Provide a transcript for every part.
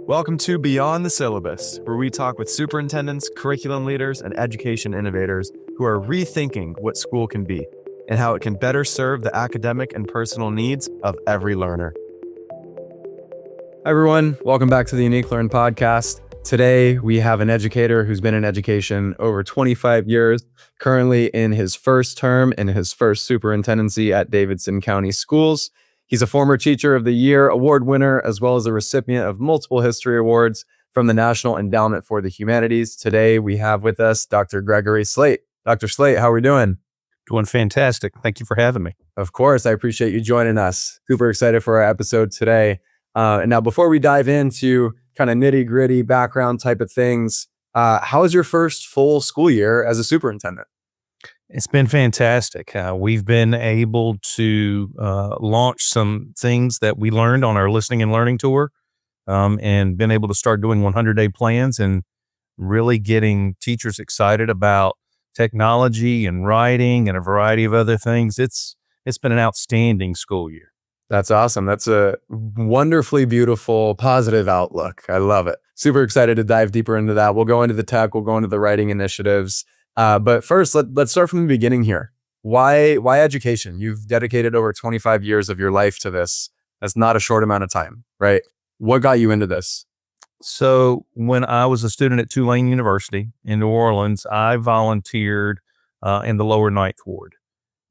Welcome to Beyond the Syllabus, where we talk with superintendents, curriculum leaders, and education innovators who are rethinking what school can be and how it can better serve the academic and personal needs of every learner. Hi, everyone. Welcome back to the Unique Learn podcast. Today, we have an educator who's been in education over 25 years, currently in his first term in his first superintendency at Davidson County Schools. He's a former Teacher of the Year award winner, as well as a recipient of multiple history awards from the National Endowment for the Humanities. Today, we have with us Dr. Greggory Slate. Dr. Slate, how are we doing? Doing fantastic. Thank you for having me. Of course, I appreciate you joining us. Super excited for our episode today. And now, before we dive into kind of nitty gritty background type of things, how was your first full school year as a superintendent? It's been fantastic. We've been able to launch some things that we learned on our listening and learning tour, and been able to start doing 100-day plans and really getting teachers excited about technology and writing and a variety of other things. It's been an outstanding school year. That's awesome. That's a wonderfully beautiful, positive outlook. I love it. Super excited to dive deeper into that. We'll go into the tech, we'll go into the writing initiatives. But first, let's start from the beginning here. Why education? You've dedicated over 25 years of your life to this. That's not a short amount of time, right? What got you into this? So when I was a student at Tulane University in New Orleans, I volunteered in the lower ninth ward.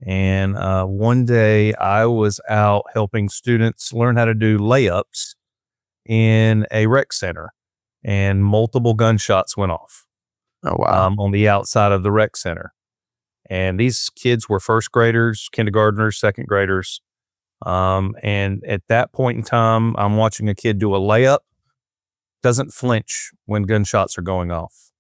And one day I was out helping students learn how to do layups in a rec center, and multiple gunshots went off. Oh, wow. On the outside of the rec center. And these kids were first graders, kindergartners, second graders. And at that point in time, I'm watching a kid do a layup, doesn't flinch when gunshots are going off.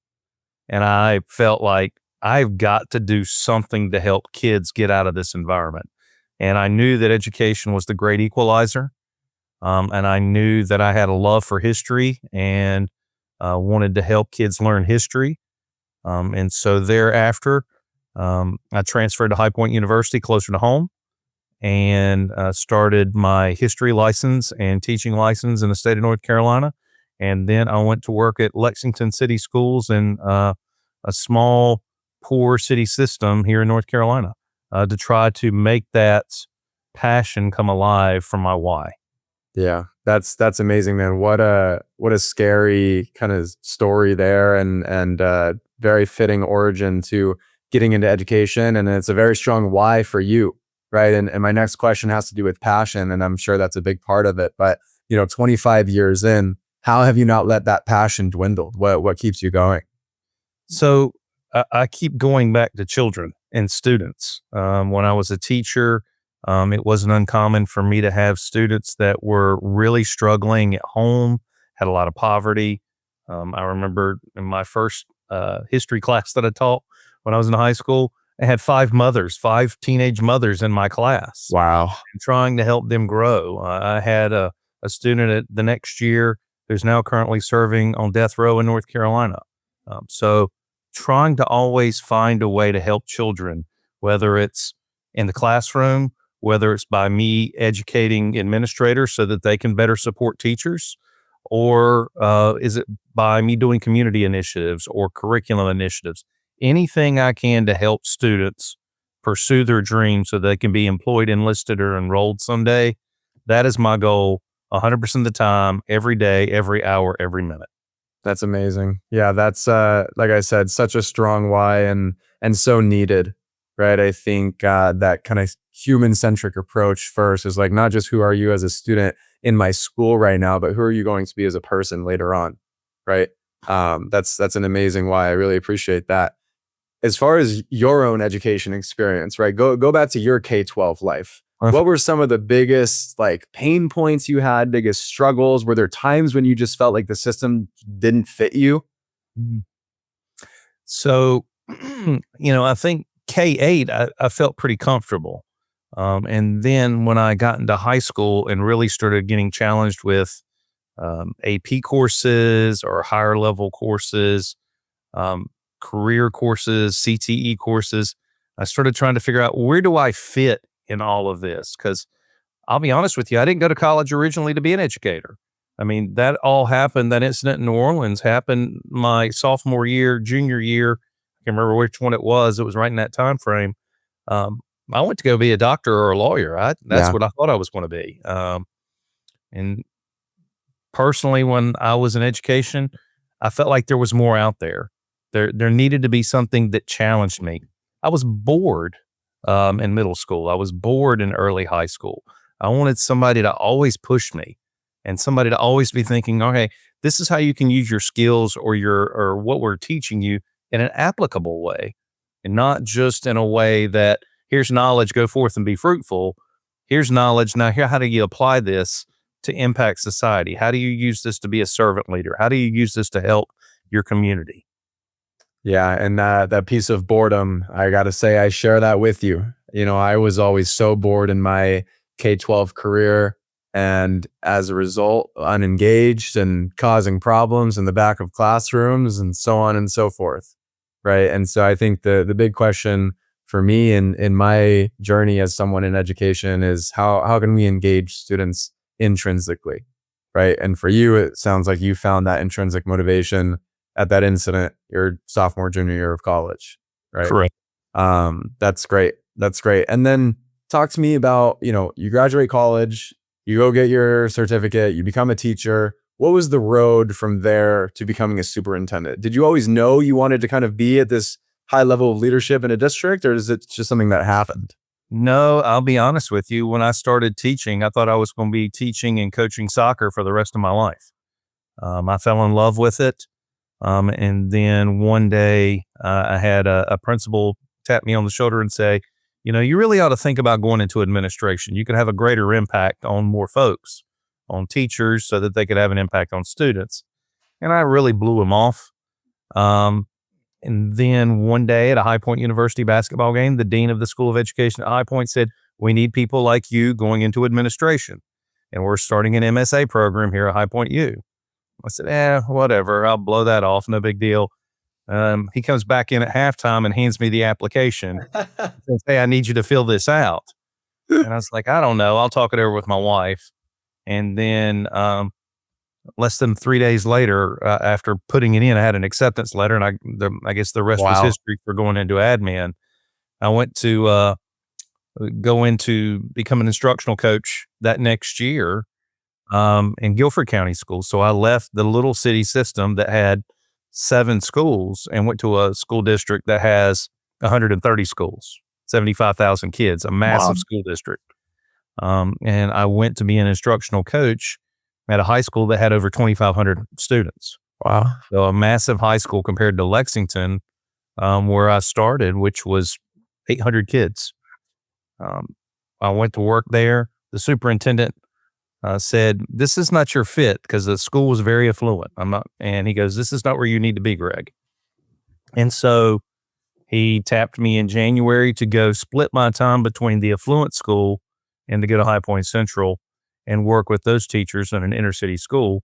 And I felt like I've got to do something to help kids get out of this environment. And I knew that education was the great equalizer. And I knew that I had a love for history and wanted to help kids learn history. And so thereafter, I transferred to High Point University closer to home and started my history license and teaching license in the state of North Carolina. And then I went to work at Lexington City Schools in a small, poor city system here in North Carolina to try to make that passion come alive for my why. Yeah, that's amazing, man. What a scary kind of story there, and very fitting origin to getting into education, and it's a very strong why for you, right? And my next question has to do with passion, and I'm sure that's a big part of it. But 25 years in, how have you not let that passion dwindle? What keeps you going? So I keep going back to children and students. When I was a teacher, it wasn't uncommon for me to have students that were really struggling at home, had a lot of poverty. I remember in my first history class that I taught when I was in high school, I had five teenage mothers in my class. Wow. And trying to help them grow. I had a student at the next year who's now currently serving on death row in North Carolina. So trying to always find a way to help children, whether it's in the classroom, whether it's by me educating administrators so that they can better support teachers, or is it by me doing community initiatives or curriculum initiatives? Anything I can to help students pursue their dreams so they can be employed, enlisted, or enrolled someday. That is my goal 100% of the time, every day, every hour, every minute. That's amazing. Yeah, that's like I said, such a strong why and so needed, right? I think that kind of human-centric approach first is like, not just who are you as a student in my school right now, but who are you going to be as a person later on, right? That's an amazing why. I really appreciate that. As far as your own education experience, right? Go back to your K-12 life. What were some of the biggest pain points you had, biggest struggles? Were there times when you just felt like the system didn't fit you? So, I think K-8, I felt pretty comfortable. And then when I got into high school and really started getting challenged with AP courses or higher level courses, career courses, CTE courses, I started trying to figure out, where do I fit in all of this? Because I'll be honest with you, I didn't go to college originally to be an educator. I mean, that all happened. That incident in New Orleans happened my sophomore year, junior year. I can't remember which one it was. It was right in that time frame. Um, I went to go be a doctor or a lawyer. That's Yeah. what I thought I was going to be. And personally, when I was in education, I felt like there was more out there. There needed to be something that challenged me. I was bored in middle school. I was bored in early high school. I wanted somebody to always push me and somebody to always be thinking, okay, this is how you can use your skills or what we're teaching you in an applicable way, and not just in a way that here's knowledge, go forth and be fruitful. Here's knowledge. Now, how do you apply this to impact society? How do you use this to be a servant leader? How do you use this to help your community? Yeah, and that piece of boredom, I got to say, I share that with you. I was always so bored in my K-12 career, and as a result, unengaged and causing problems in the back of classrooms and so on and so forth, right? And so I think the big question for me in my journey as someone in education is how can we engage students intrinsically, right? And for you, it sounds like you found that intrinsic motivation at that incident, your sophomore, junior year of college, right? Correct. That's great. That's great. And then talk to me about, you graduate college, you go get your certificate, you become a teacher. What was the road from there to becoming a superintendent? Did you always know you wanted to kind of be at this high level of leadership in a district, or is it just something that happened? No, I'll be honest with you. When I started teaching, I thought I was going to be teaching and coaching soccer for the rest of my life. I fell in love with it. And then one day I had a principal tap me on the shoulder and say, you really ought to think about going into administration. You could have a greater impact on more folks, on teachers, so that they could have an impact on students. And I really blew him off. And then one day at a High Point University basketball game, the dean of the School of Education at High Point said, we need people like you going into administration. And we're starting an MSA program here at High Point U. I said, whatever. I'll blow that off. No big deal. He comes back in at halftime and hands me the application. Says, hey, I need you to fill this out. And I was like, I don't know. I'll talk it over with my wife. And then less than 3 days later, after putting it in, I had an acceptance letter, and I guess the rest was history for going into admin. I went to go into become an instructional coach that next year in Guilford County Schools. So I left the little city system that had 7 schools and went to a school district that has 130 schools, 75,000 kids, a massive school district. And I went to be an instructional coach at a high school that had over 2,500 students. Wow. So a massive high school compared to Lexington, where I started, which was 800 kids. I went to work there. The superintendent said, this is not your fit, because the school was very affluent. And he goes, this is not where you need to be, Greg. And so he tapped me in January to go split my time between the affluent school and to go to High Point Central and work with those teachers in an inner city school.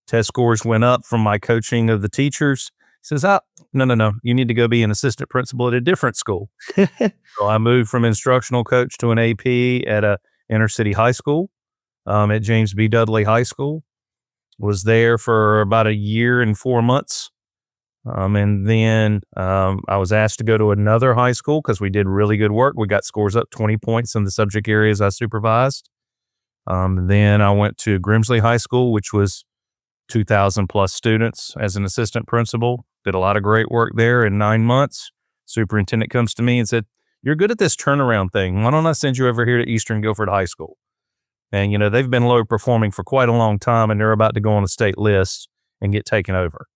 Test scores went up from my coaching of the teachers. He says, no, you need to go be an assistant principal at a different school. So I moved from instructional coach to an AP at a inner city high school, at James B. Dudley High School. Was there for about a year and 4 months. And then I was asked to go to another high school because we did really good work. We got scores up 20 points in the subject areas I supervised. Then I went to Grimsley High School, which was 2,000 plus students, as an assistant principal. Did a lot of great work there in 9 months. Superintendent comes to me and said, you're good at this turnaround thing. Why don't I send you over here to Eastern Guilford High School? And, they've been low performing for quite a long time, and they're about to go on a state list and get taken over.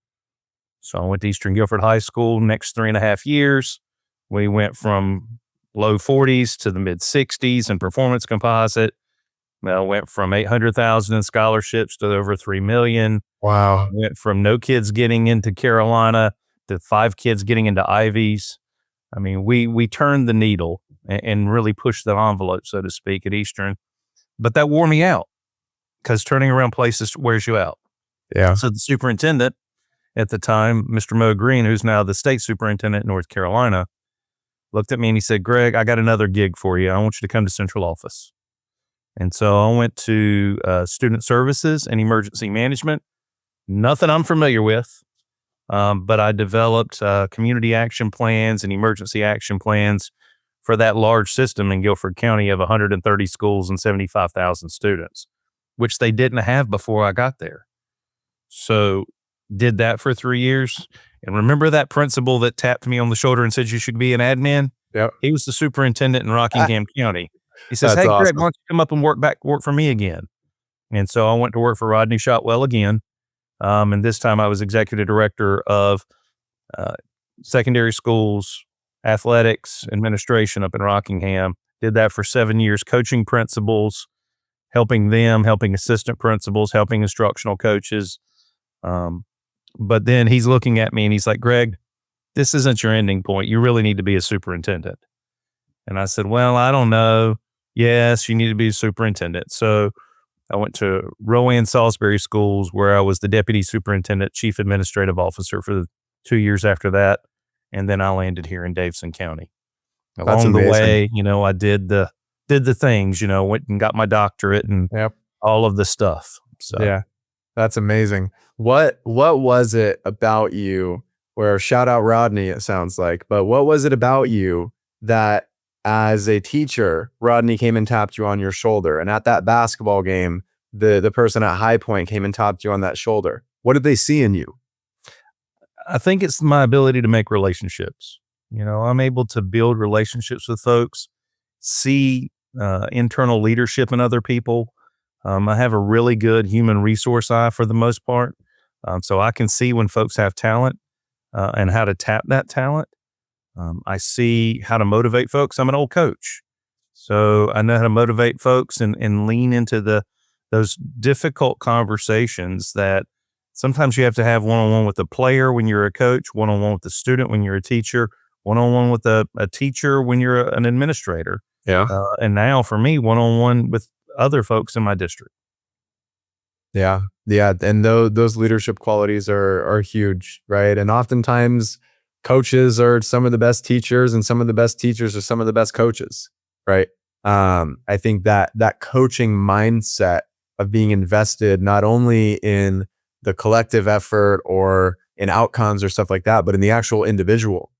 So I went to Eastern Guilford High School. Next 3.5 years, we went from low 40s to the mid 60s in performance composite. Went from 800,000 in scholarships to over 3 million. Wow. Went from no kids getting into Carolina to 5 kids getting into Ivies. I mean, we turned the needle and really pushed the envelope, so to speak, at Eastern. But that wore me out, because turning around places wears you out. Yeah. So the superintendent at the time, Mr. Mo Green, who's now the state superintendent in North Carolina, looked at me and he said, Greg, I got another gig for you. I want you to come to central office. And so I went to student services and emergency management. Nothing I'm familiar with, but I developed community action plans and emergency action plans for that large system in Guilford County of 130 schools and 75,000 students, which they didn't have before I got there. So did that for 3 years. And remember that principal that tapped me on the shoulder and said, you should be an admin? Yep. He was the superintendent in Rockingham County. He says, That's hey, Greg, awesome. why don't you come up and work for me again? And so I went to work for Rodney Shotwell again. And this time I was executive director of secondary schools, athletics, administration up in Rockingham. Did that for 7 years, coaching principals, helping assistant principals, helping instructional coaches. But then he's looking at me and he's like, Greg, this isn't your ending point. You really need to be a superintendent. And I said, well, I don't know. Yes, you need to be a superintendent. So I went to Rowan Salisbury schools where I was the deputy superintendent, chief administrative officer for the 2 years after that. And then I landed here in Davidson County. Along the way, I did the things, went and got my doctorate and all of the stuff. So yeah, that's amazing. What was it about you, where shout out Rodney, it sounds like, but what was it about you that as a teacher, Rodney came and tapped you on your shoulder, and at that basketball game, the person at High Point came and tapped you on that shoulder? What did they see in you? I think it's my ability to make relationships. I'm able to build relationships with folks, see internal leadership in other people. I have a really good human resource eye for the most part. So I can see when folks have talent and how to tap that talent. I see how to motivate folks. I'm an old coach, so I know how to motivate folks and lean into those difficult conversations that sometimes you have to have one-on-one with the player when you're a coach, one-on-one with the student when you're a teacher, one-on-one with a teacher when you're an administrator. Yeah. And now for me, one-on-one with other folks in my district. Yeah. And those leadership qualities are huge, right? And oftentimes coaches are some of the best teachers, and some of the best teachers are some of the best coaches, right? I think that coaching mindset of being invested not only in the collective effort or in outcomes or stuff like that, but in the actual individual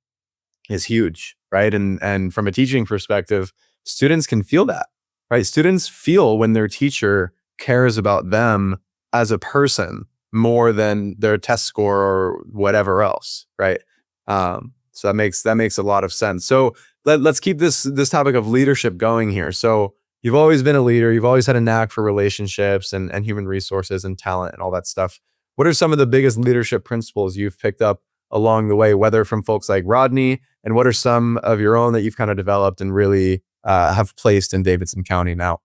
is huge, right? And from a teaching perspective, students can feel that, right? Students feel when their teacher cares about them as a person more than their test score or whatever else, right? So that makes a lot of sense. So let's keep this topic of leadership going here. So you've always been a leader. You've always had a knack for relationships and human resources and talent and all that stuff. What are some of the biggest leadership principles you've picked up along the way, whether from folks like Rodney, and what are some of your own that you've kind of developed and really have placed in Davidson County now?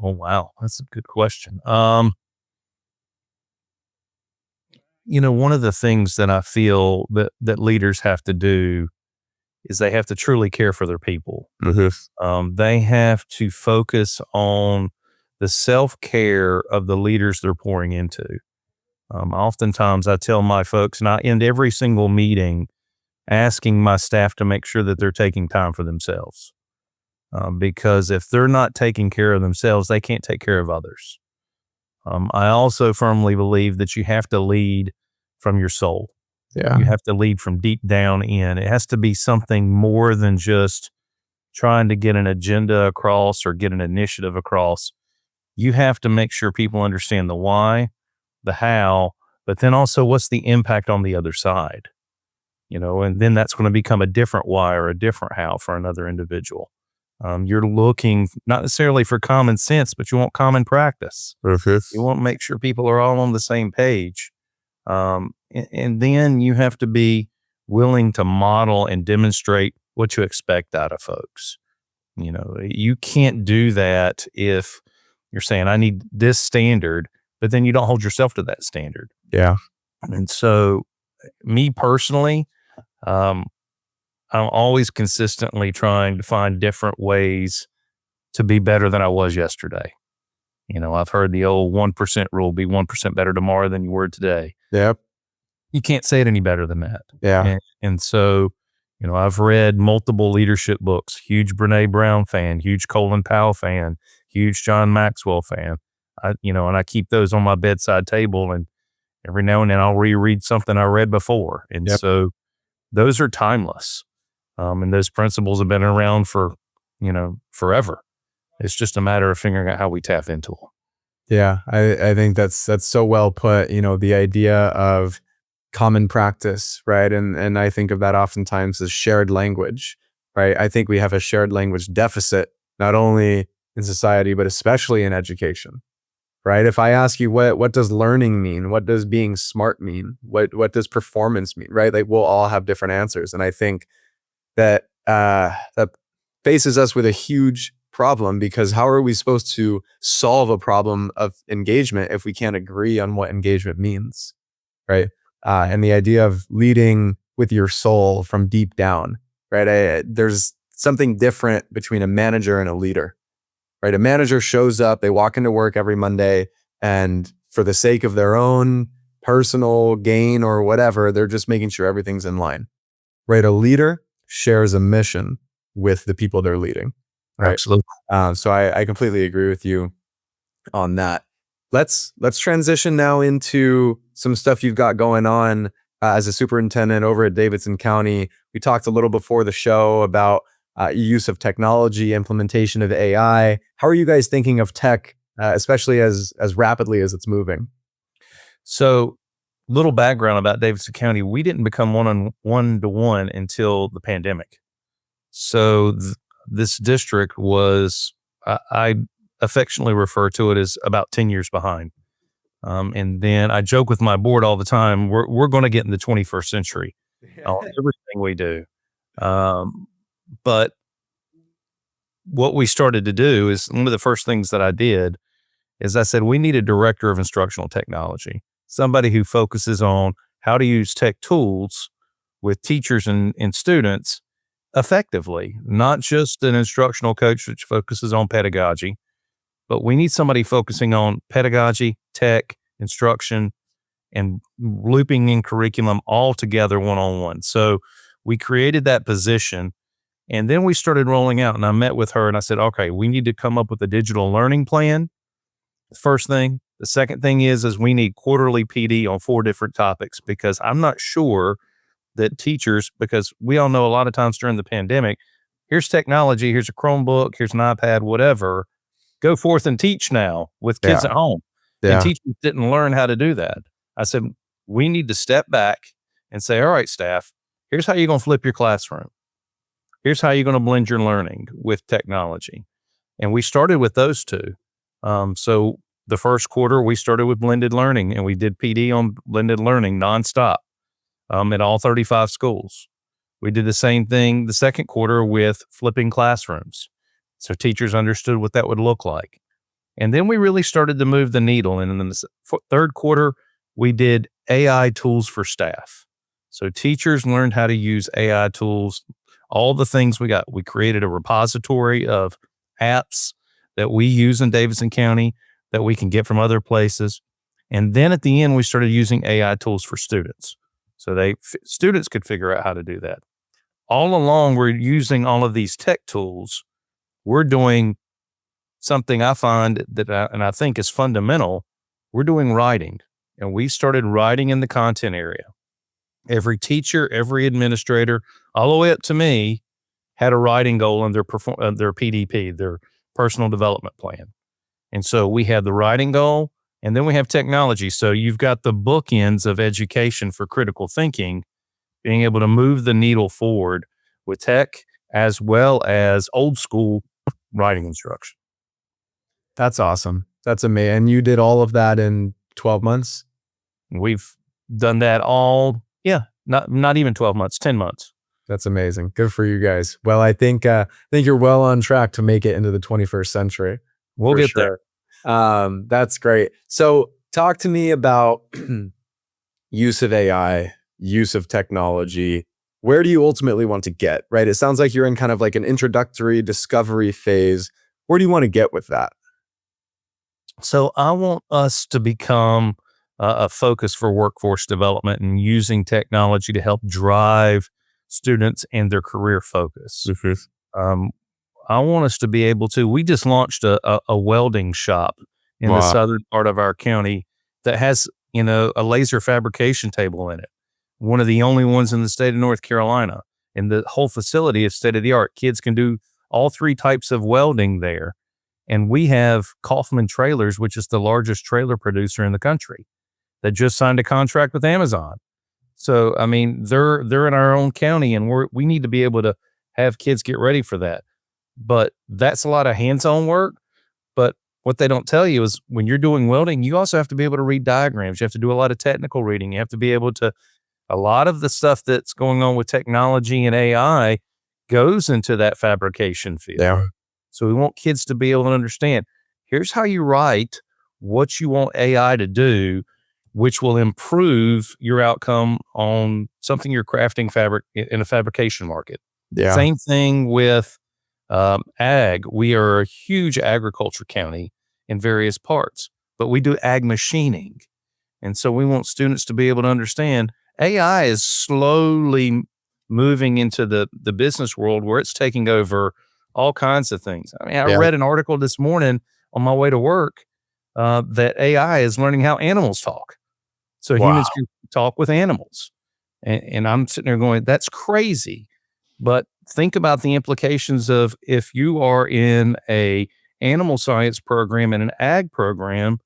Oh, wow. That's a good question. One of the things that I feel that leaders have to do is they have to truly care for their people. Mm-hmm. They have to focus on the self-care of the leaders they're pouring into. Oftentimes I tell my folks, and I end every single meeting asking my staff to make sure that they're taking time for themselves. Because if they're not taking care of themselves, they can't take care of others. I also firmly believe that you have to lead from your soul. Yeah. You have to lead from deep down in. It has to be something more than just trying to get an agenda across or get an initiative across. You have to make sure people understand the why, the how, but then also what's the impact on the other side, and then that's going to become a different why or a different how for another individual. You're looking not necessarily for common sense, but you want common practice. You want to make sure people are all on the same page. And then you have to be willing to model and demonstrate what you expect out of folks. You can't do that if you're saying, I need this standard, but then you don't hold yourself to that standard. Yeah. And so me personally, I'm always consistently trying to find different ways to be better than I was yesterday. I've heard the old 1% rule, be 1% better tomorrow than you were today. Yep. You can't say it any better than that. Yeah. And so, I've read multiple leadership books, huge Brene Brown fan, huge Colin Powell fan, huge John Maxwell fan. And I keep those on my bedside table, and every now and then I'll reread something I read before. And so those are timeless. And those principles have been around for, forever. It's just a matter of figuring out how we tap into them. Yeah, I think that's so well put. The idea of common practice, right? And I think of that oftentimes as shared language, right? I think we have a shared language deficit, not only in society, but especially in education, right? If I ask you what does learning mean? What does being smart mean? What does performance mean, right? Like we'll all have different answers. And I think that that faces us with a huge problem, because how are we supposed to solve a problem of engagement if we can't agree on what engagement means, right? And the idea of leading with your soul from deep down, right? There's something different between a manager and a leader, right? A manager shows up, they walk into work every Monday, and for the sake of their own personal gain or whatever, they're just making sure everything's in line, right? A leader shares a mission with the people they're leading. Right. Absolutely. So I completely agree with you on that. Let's transition now into some stuff you've got going on as a superintendent over at Davidson County. We talked a little before the show about use of technology, implementation of AI. How are you guys thinking of tech, especially as rapidly as it's moving? So, little background about Davidson County: we didn't become one-to-one until the pandemic. So this district was, I affectionately refer to it as about 10 years behind. And then I joke with my board all the time, we're going to get in the 21st century on everything we do. But what we started to do is, one of the first things that I did is I said, we need a director of instructional technology, somebody who focuses on how to use tech tools with teachers and students effectively, not just an instructional coach which focuses on pedagogy, but we need somebody focusing on pedagogy, tech, instruction, and looping in curriculum all together one-on-one. So we created that position, and then we started rolling out, and I met with her and I said, okay, we need to come up with a digital learning plan. The first thing. The second thing is we need quarterly PD on 4 different topics, because I'm not sure that teachers, because we all know a lot of times during the pandemic, here's technology, here's a Chromebook, here's an iPad, whatever, go forth and teach now with kids at home. And teachers didn't learn how to do that. I said, we need to step back and say, all right, staff, here's how you're going to flip your classroom. Here's how you're going to blend your learning with technology. And we started with those two. So the first quarter, we started with blended learning, and we did PD on blended learning nonstop. At all 35 schools. We did the same thing the second quarter with flipping classrooms, so teachers understood what that would look like. And then we really started to move the needle. And in the third quarter, we did AI tools for staff. So teachers learned how to use AI tools, all the things we got. We created a repository of apps that we use in Davidson County that we can get from other places. And then at the end, we started using AI tools for students. So students could figure out how to do that. All along, we're using all of these tech tools. We're doing something I find that I think is fundamental. We're doing writing, and we started writing in the content area. Every teacher, every administrator, all the way up to me, had a writing goal in their PDP, their personal development plan. And so we had the writing goal. And then we have technology. So you've got the bookends of education for critical thinking, being able to move the needle forward with tech as well as old school writing instruction. That's awesome. That's amazing. And you did all of that in 12 months? We've done that all, not even 12 months, 10 months. That's amazing. Good for you guys. Well, I think you're well on track to make it into the 21st century. We'll get there. That's great. So talk to me about use of AI, use of technology. Where do you ultimately want to get, right? It sounds like you're in kind of like an introductory discovery phase. Where do you want to get with that? So I want us to become a focus for workforce development and using technology to help drive students and their career focus. Mm-hmm. I want us to be able to. We just launched a welding shop in the southern part of our county that has, a laser fabrication table in it. One of the only ones in the state of North Carolina. And the whole facility is state of the art. Kids can do all three types of welding there. And we have Kaufman Trailers, which is the largest trailer producer in the country, that just signed a contract with Amazon. So, I mean, they're in our own county, and we need to be able to have kids get ready for that. But that's a lot of hands-on work. But what they don't tell you is when you're doing welding, you also have to be able to read diagrams. You have to do a lot of technical reading. You have to be able to, a lot of the stuff that's going on with technology and AI goes into that fabrication field. Yeah. So we want kids to be able to understand, here's how you write what you want AI to do, which will improve your outcome on something you're crafting fabric in a fabrication market. Yeah. Same thing with ag. We are a huge agriculture county in various parts, but we do ag machining. And so we want students to be able to understand AI is slowly moving into the business world where it's taking over all kinds of things. I mean, I read an article this morning on my way to work that AI is learning how animals talk. So humans can talk with animals. And I'm sitting there going, that's crazy. But think about the implications of if you are in a animal science program and an ag program,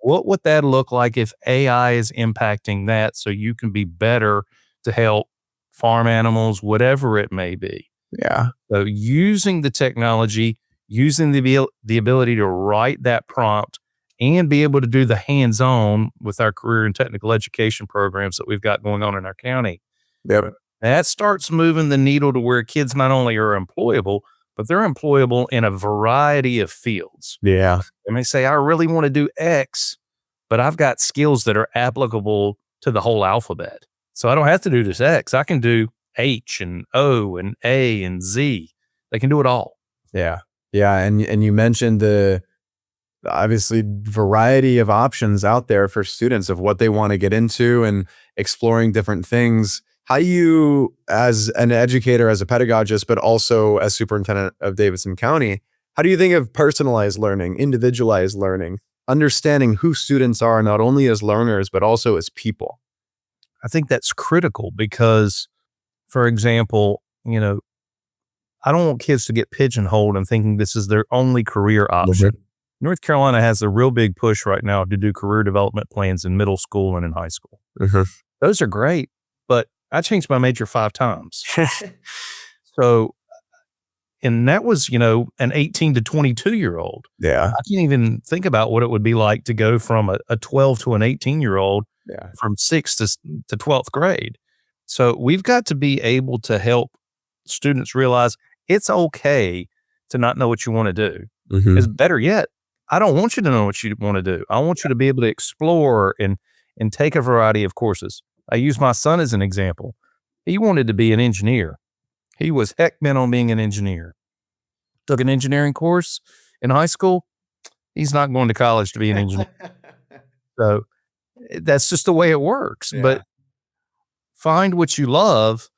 what would that look like if AI is impacting that so you can be better to help farm animals, whatever it may be? Yeah. So using the technology, using the ability to write that prompt and be able to do the hands-on with our career and technical education programs that we've got going on in our county. Yep. That starts moving the needle to where kids not only are employable, but they're employable in a variety of fields. Yeah. They may say, I really want to do X, but I've got skills that are applicable to the whole alphabet. So I don't have to do this X. I can do H and O and A and Z. They can do it all. Yeah. Yeah. And you mentioned the obviously variety of options out there for students of what they want to get into and exploring different things. How you, as an educator, as a pedagogist, but also as superintendent of Davidson County, how do you think of personalized learning, individualized learning, understanding who students are, not only as learners, but also as people? I think that's critical because, for example, I don't want kids to get pigeonholed and thinking this is their only career option. Mm-hmm. North Carolina has a real big push right now to do career development plans in middle school and in high school. Mm-hmm. Those are great, but I changed my major 5 times. So, and that was, an 18 to 22-year-old. Yeah. I can't even think about what it would be like to go from a 12 to an 18-year-old from 6th to 12th grade. So we've got to be able to help students realize it's okay to not know what you want to do. Mm-hmm. It's better yet, I don't want you to know what you want to do. I want you to be able to explore and take a variety of courses. I use my son as an example. He wanted to be an engineer. He was heck bent on being an engineer. Took an engineering course in high school. He's not going to college to be an engineer. So that's just the way it works. Yeah. But find what you love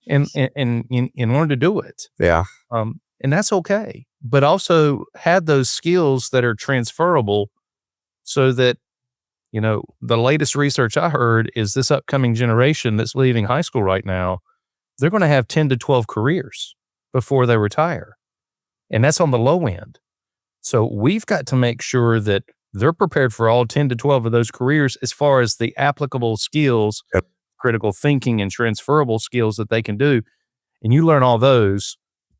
and learn to do it. Yeah. And that's okay. But also have those skills that are transferable so that, the latest research I heard is this upcoming generation that's leaving high school right now, they're going to have 10 to 12 careers before they retire. And that's on the low end. So we've got to make sure that they're prepared for all 10 to 12 of those careers as far as the applicable skills, yep, critical thinking and transferable skills that they can do. And you learn all those,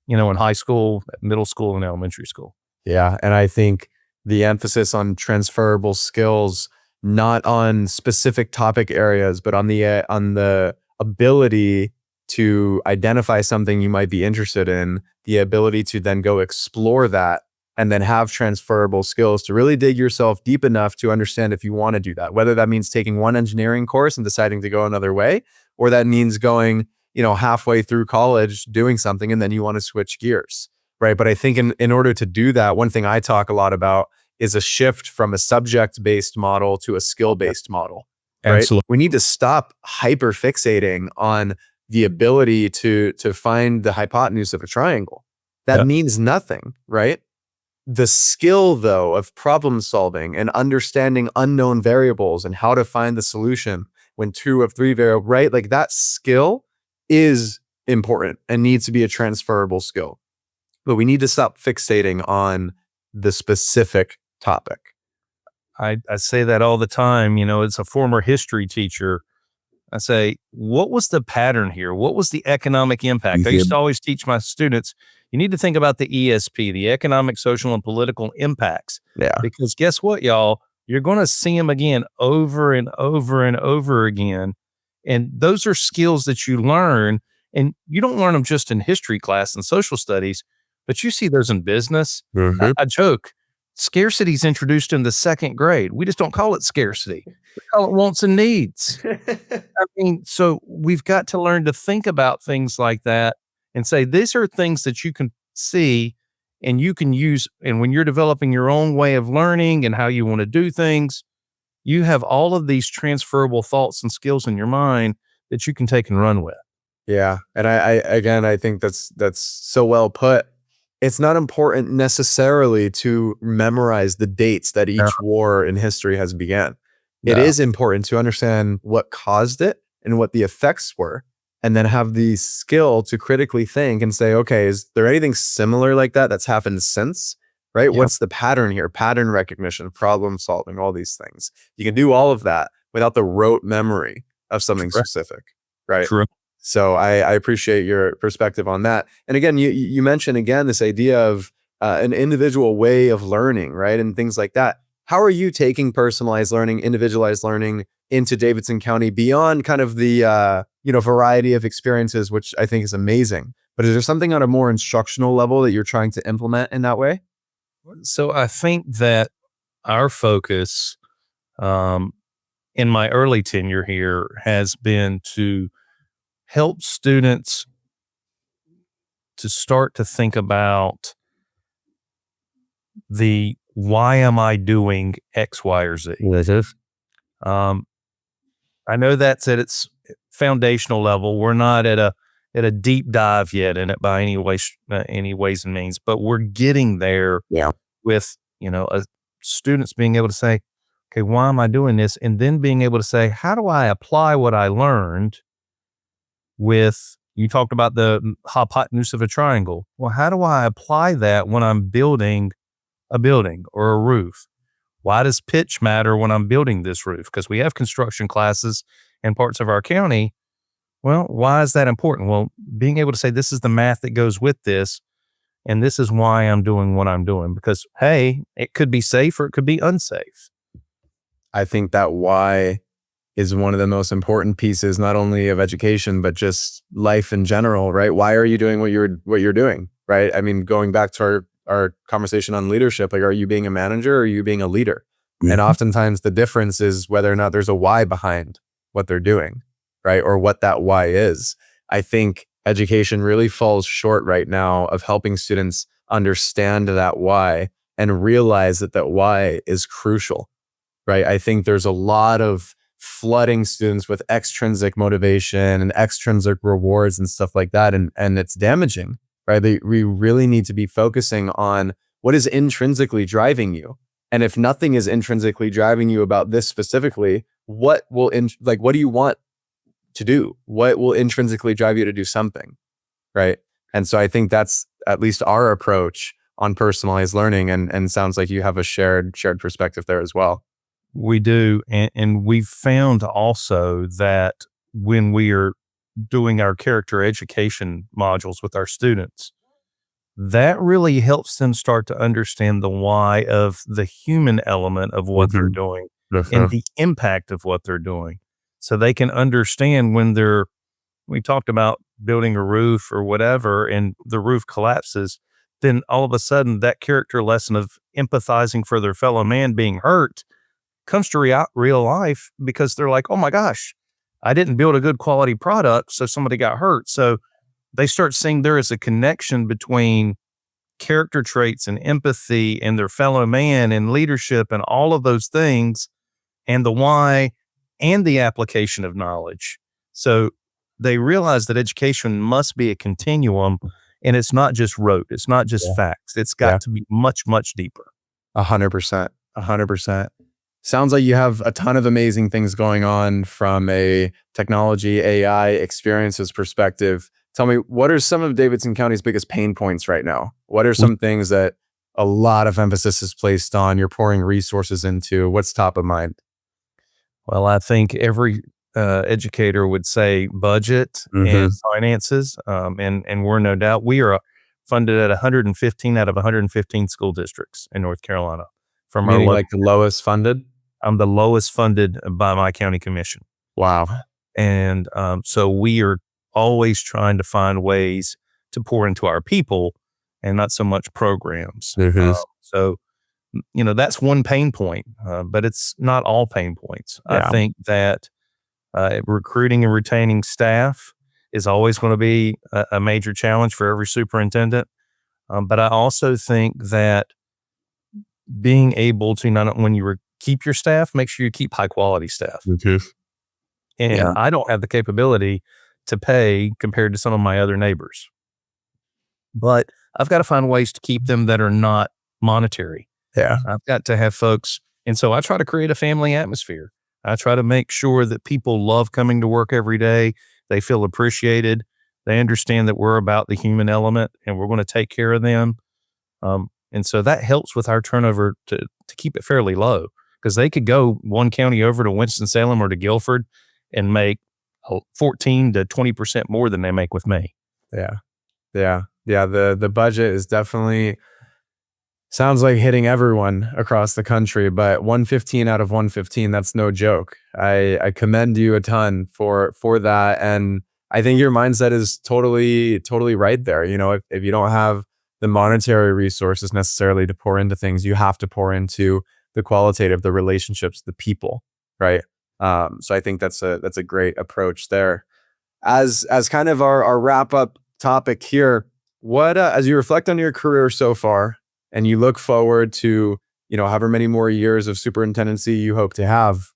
in high school, middle school, and elementary school. Yeah. And I think the emphasis on transferable skills, not on specific topic areas, but on the ability to identify something you might be interested in, the ability to then go explore that and then have transferable skills to really dig yourself deep enough to understand if you want to do that, whether that means taking one engineering course and deciding to go another way, or that means going, halfway through college, doing something, and then you want to switch gears, right? But I think in order to do that, one thing I talk a lot about is a shift from a subject-based model to a skill-based model, right? Absolutely. We need to stop hyper-fixating on the ability to find the hypotenuse of a triangle, that means nothing, right? The skill, though, of problem solving and understanding unknown variables and how to find the solution when 2 of 3 variables, right? Like that skill is important and needs to be a transferable skill. But we need to stop fixating on the specific topic. I say that all the time. As a former history teacher, I say, what was the pattern here? What was the economic impact? I used to always teach my students, you need to think about the ESP, the economic, social, and political impacts. Yeah. Because guess what, y'all? You're going to see them again over and over and over again. And those are skills that you learn. And you don't learn them just in history class and social studies, but you see those in business. I joke, scarcity is introduced in the 2nd grade. We just don't call it scarcity. We call it wants and needs. So we've got to learn to think about things like that and say, these are things that you can see and you can use. And when you're developing your own way of learning and how you want to do things, you have all of these transferable thoughts and skills in your mind that you can take and run with. Yeah. And I think that's so well put. It's not important necessarily to memorize the dates that each war in history has began. It is important to understand what caused it and what the effects were, and then have the skill to critically think and say, okay, is there anything similar like that that's happened since? Right? Yep. What's the pattern here? Pattern recognition, problem solving, all these things. You can do all of that without the rote memory of something specific, right? True. So I appreciate your perspective on that. And again, you mentioned again this idea of an individual way of learning, right? And things like that. How are you taking personalized learning, individualized learning into Davidson County beyond kind of the variety of experiences, which I think is amazing? But is there something on a more instructional level that you're trying to implement in that way? So I think that our focus in my early tenure here has been to help students to start to think about the why am I doing X, Y, or Z? I know that's at its foundational level. We're not at a deep dive yet in it by any ways and means, but we're getting there with students being able to say, okay, why am I doing this? And then being able to say, how do I apply what I learned with, you talked about the hypotenuse of a triangle. Well, how do I apply that when I'm building a building or a roof? Why does pitch matter when I'm building this roof? Because we have construction classes in parts of our county. Well, why is that important? Well, being able to say, this is the math that goes with this, and this is why I'm doing what I'm doing. Because, hey, it could be safe or it could be unsafe. I think that why is one of the most important pieces, not only of education, but just life in general, right? Why are you doing what you're doing, right? I mean, going back to our conversation on leadership, like, are you being a manager or are you being a leader? Mm-hmm. And oftentimes the difference is whether or not there's a why behind what they're doing, right? Or what that why is. I think education really falls short right now of helping students understand that why and realize that why is crucial, right? I think there's a lot of flooding students with extrinsic motivation and extrinsic rewards and stuff like that. And it's damaging, right? We really need to be focusing on what is intrinsically driving you. And if nothing is intrinsically driving you about this specifically, what do you want to do? What will intrinsically drive you to do something, right? And so I think that's at least our approach on personalized learning, and sounds like you have a shared perspective there as well. We do. And we've found also that when we are doing our character education modules with our students, that really helps them start to understand the why of the human element of what they're doing and the impact of what they're doing. So they can understand when we talked about building a roof or whatever, and the roof collapses, then all of a sudden that character lesson of empathizing for their fellow man being hurt comes to real life, because they're like, oh my gosh, I didn't build a good quality product, so somebody got hurt. So they start seeing there is a connection between character traits and empathy and their fellow man and leadership and all of those things, and the why and the application of knowledge. So they realize that education must be a continuum, And it's not just rote. It's not just Yeah. facts. It's got to be much, much deeper. 100%. 100%. Sounds like you have a ton of amazing things going on from a technology, AI experiences perspective. Tell me, what are some of Davidson County's biggest pain points right now? What are some things that a lot of emphasis is placed on, you're pouring resources into? What's top of mind? Well, I think every educator would say budget and finances, and we're no doubt. We are funded at 115 out of 115 school districts in North Carolina. From Meaning our like the lowest funded? I'm the lowest funded by my county commission. Wow. And so we are always trying to find ways to pour into our people and not so much programs. So, that's one pain point, but it's not all pain points. Yeah. I think that recruiting and retaining staff is always going to be a major challenge for every superintendent. But I also think that being able to when you keep your staff, make sure you keep high quality staff. And I don't have the capability to pay compared to some of my other neighbors. But I've got to find ways to keep them that are not monetary. Yeah. I've got to have folks. And so I try to create a family atmosphere. I try to make sure that people love coming to work every day. They feel appreciated. They understand that we're about the human element and we're going to take care of them. And so that helps with our turnover to keep it fairly low, because they could go one county over to Winston-Salem or to Guilford and make 14 to 20% more than they make with me. Yeah. The budget is definitely sounds like hitting everyone across the country, but 115 out of 115, that's no joke. I commend you a ton for that. And I think your mindset is totally right there. If you don't have the monetary resources necessarily to pour into things, you have to pour into the qualitative, the relationships, the people, right? So I think that's a great approach there. As kind of our wrap up topic here, what as you reflect on your career so far and you look forward to however many more years of superintendency you hope to have,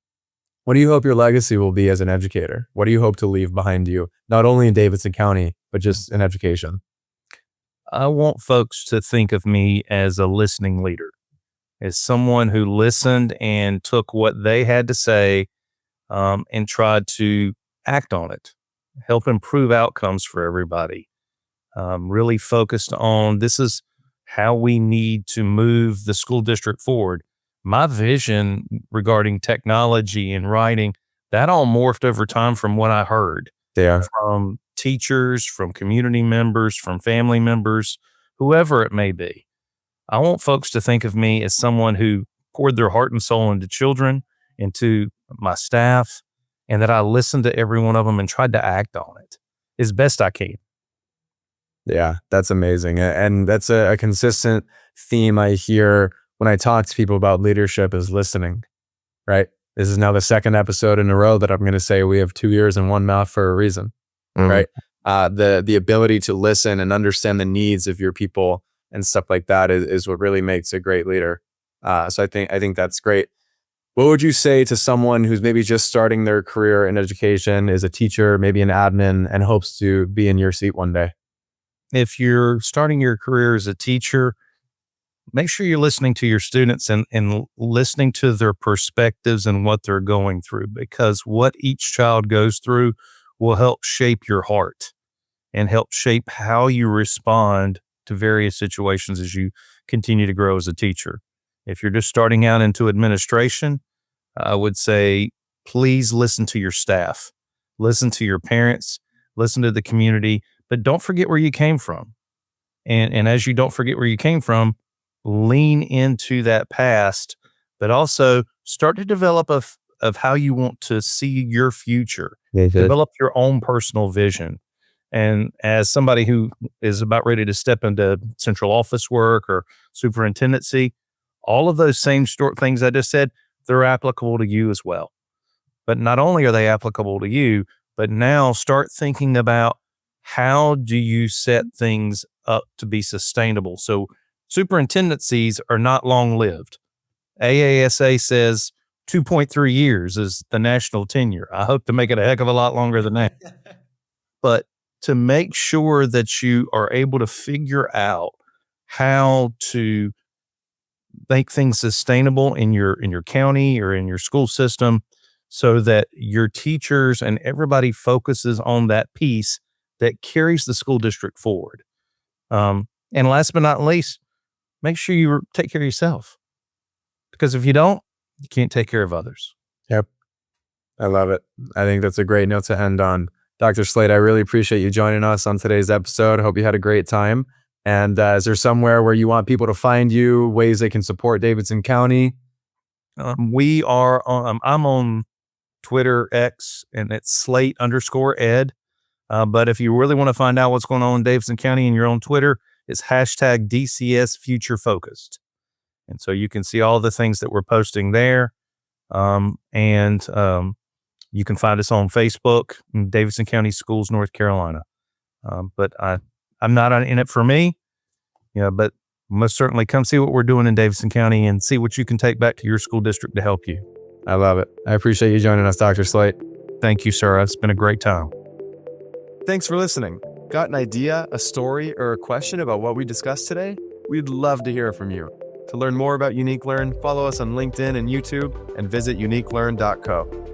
what do you hope your legacy will be as an educator? What do you hope to leave behind you, not only in Davidson County but just in education? I want folks to think of me as a listening leader, as someone who listened and took what they had to say and tried to act on it, help improve outcomes for everybody. Really focused on this is how we need to move the school district forward. My vision regarding technology and writing, that all morphed over time from what I heard from teachers, from community members, from family members, whoever it may be. I want folks to think of me as someone who poured their heart and soul into children, into my staff, and that I listened to every one of them and tried to act on it as best I can. Yeah, that's amazing. And that's a consistent theme I hear when I talk to people about leadership is listening, right? This is now the second episode in a row that I'm going to say we have 2 ears and one mouth for a reason, right? The ability to listen and understand the needs of your people and stuff like that is what really makes a great leader. So I think that's great. What would you say to someone who's maybe just starting their career in education, is a teacher, maybe an admin, and hopes to be in your seat one day? If you're starting your career as a teacher, make sure you're listening to your students and listening to their perspectives and what they're going through, because what each child goes through will help shape your heart and help shape how you respond to various situations as you continue to grow as a teacher. If you're just starting out into administration, I would say, please listen to your staff, listen to your parents, listen to the community, but don't forget where you came from. And as you don't forget where you came from, lean into that past, but also start to develop of how you want to see your future. Develop your own personal vision. And as somebody who is about ready to step into central office work or superintendency, all of those same things I just said, they're applicable to you as well. But not only are they applicable to you, but now start thinking about how do you set things up to be sustainable. So superintendencies are not long-lived. AASA says 2.3 years is the national tenure. I hope to make it a heck of a lot longer than that. But to make sure that you are able to figure out how to make things sustainable in your county or in your school system, so that your teachers and everybody focuses on that piece that carries the school district forward. And last but not least, make sure you take care of yourself, because if you don't, you can't take care of others. Yep. I love it. I think that's a great note to end on. Dr. Slate, I really appreciate you joining us on today's episode. I hope you had a great time. And is there somewhere where you want people to find you, ways they can support Davidson County? I'm on Twitter, X, and it's Slate_Ed. But if you really want to find out what's going on in Davidson County and you're on Twitter, it's #DCS Future Focused. And so you can see all the things that we're posting there. You can find us on Facebook, in Davidson County Schools, North Carolina. But I'm not in it for me, but most certainly come see what we're doing in Davidson County and see what you can take back to your school district to help you. I love it. I appreciate you joining us, Dr. Slate. Thank you, sir. It's been a great time. Thanks for listening. Got an idea, a story, or a question about what we discussed today? We'd love to hear from you. To learn more about Unique Learn, follow us on LinkedIn and YouTube, and visit uniquelearn.co.